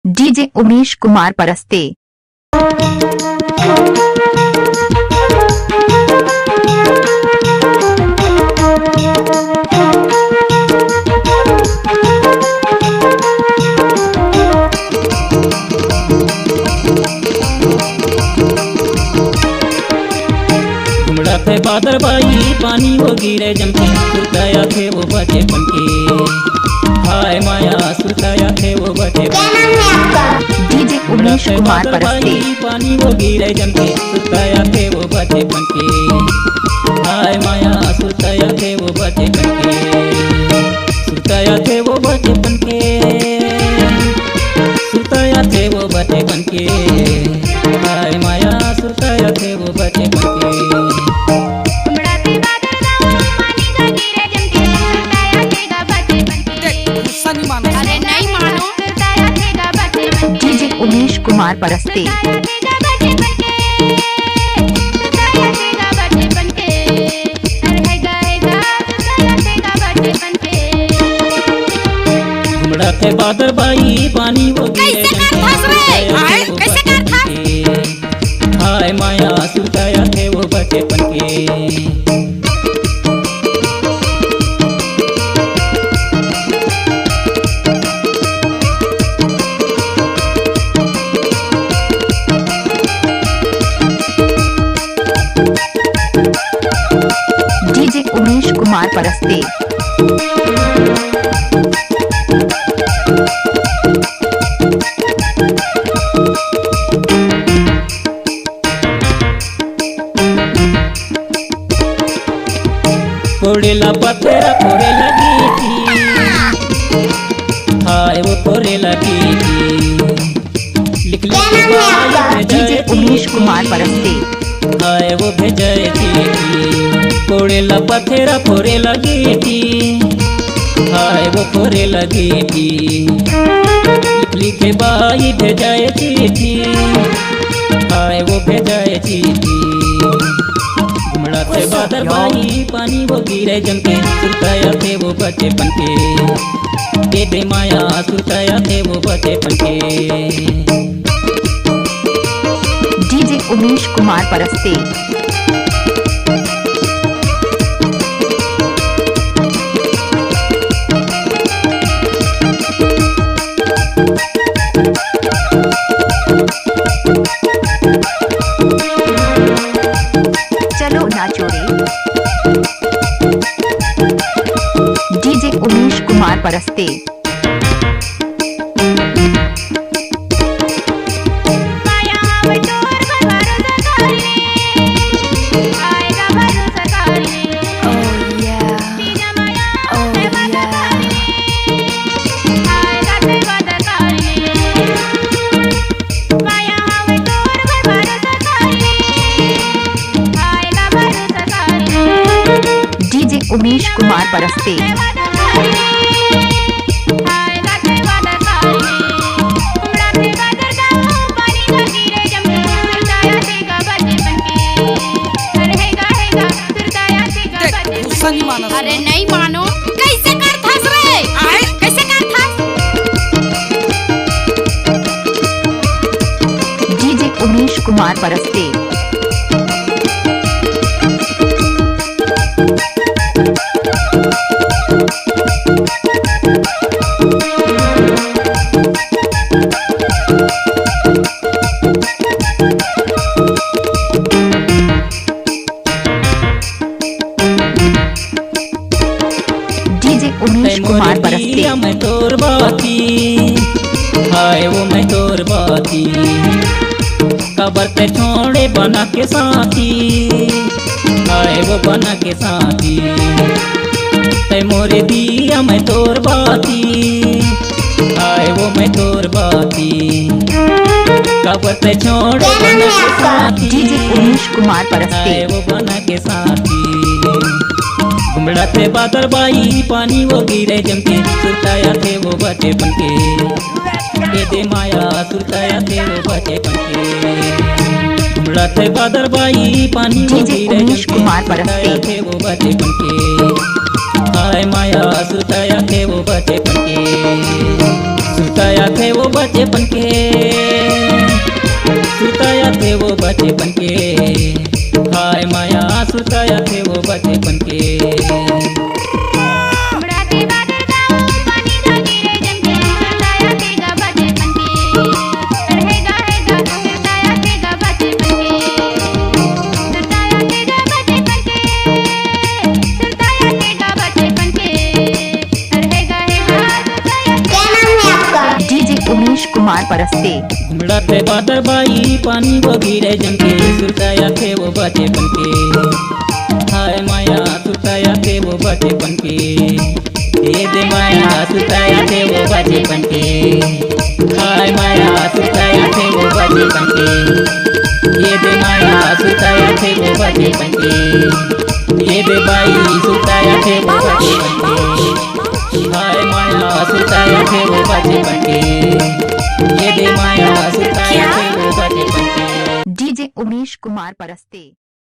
DJ Umesh Kumar Paraste. घुमड़ा थे बादल by पानी वो गिरे जमके, सुरताया थे वो बचे बनके। हाय माया सुरताया थे वो बचे डीजे उमेश कुमार परस्ते। पानी वो गिरे जमके, सुरताया थे वो बचे बनके। हाय माया सुरताया थे वो बचे बनके, सुरताया थे वो बचे बनके, सुरताया थे वो बचे बनके। हाय माया सुरताया थे वो बचे बनके। अरे नहीं मानो। डीजे उमेश कुमार परस्ते। घुमड़ा थे बादल बाई पानी वो गिरे हाय माया सुरताया थे वो बचे बनके। डीजे उमेश कुमार परस्ते। कोड़ेला पत्थर फोड़े लगी थी, हाय वो फोड़े लगी थी। लिख डीजे उमेश कुमार परस्ते। हाय वो भेजे थी, कोड़ेला पत्थर फोड़े लगी थी, हाय वो फोड़े लगी थी। लिखे बाई भेजाए थी, हाय वो भेजाए थी। घुमड़ा थे बादल बाई पानी वो गिरे जमके, सुरताया थे वो बचे बनके। दे दे माया सुरताया थे वो बचे बनके। डीजे उमेश कुमार परस्ते। चलो नाचो रे। डीजे उमेश कुमार परस्ते। डीजे उमेश कुमार परस्ते। अरे नहीं मानो। कैसे कर थस रे? कैसे कर थस? डीजे उमेश कुमार परस्ते। उमेश कुमार परस्ते। मैं तोर बाती, हाय वो मैं तोर बाती। कबर ते छोड़े बना के साथी, हाय वो बना के साथी। ते मोरे दिया मैं तोर बाती, हाय वो मैं तोर बाती। कबर ते छोड़े बना के साथी। डीजे उमेश कुमार परस्ते। हाय वो बना के साथी। घुमड़ा थे बादल बाई पानी वो गिरे जमके, सुरताया थे वो बचे बनके। दे दे माया सुरताया थे वो बचे बनके। घुमड़ा थे बादल बाई पानी वो गिरे जमके, सुरताया थे वो बचे बनके। हाय माया सुरताया थे वो बचे बनके। सुताया थे वो बचपन के, सुताया थे वो बचपन के, हाय माया सुताया थे वो बचपन के। उमड़ाते गाते गाऊं पानी धोती रे जंके सुताया तेगा बचपन के रहेगा रहेगा सुताया तेगा बचपन के सुताया तेगा बचपन के सुताया तेगा बचपन के रहेगा रहेगा सुताया। क्या नाम है आपका? डीजे उमेश कुमार परस्ते। घुमड़ाते बादर बाई पानी वो गिरे जंके सुताया थे वो बचपन के, हाय माया सुताया थे वो बचपन के, ये दे माया सुताया थे वो बचपन के, हाय माया सुताया थे वो बचपन के, ये दे माया सुताया थे वो बचपन के, ये दे बाई सुताया थे वो बचपन के, हाय माया सुताया थे वो बचपन के, ये दे माया सुताया थे वो बचपन के। डीजे उमेश कुमार परस्ते।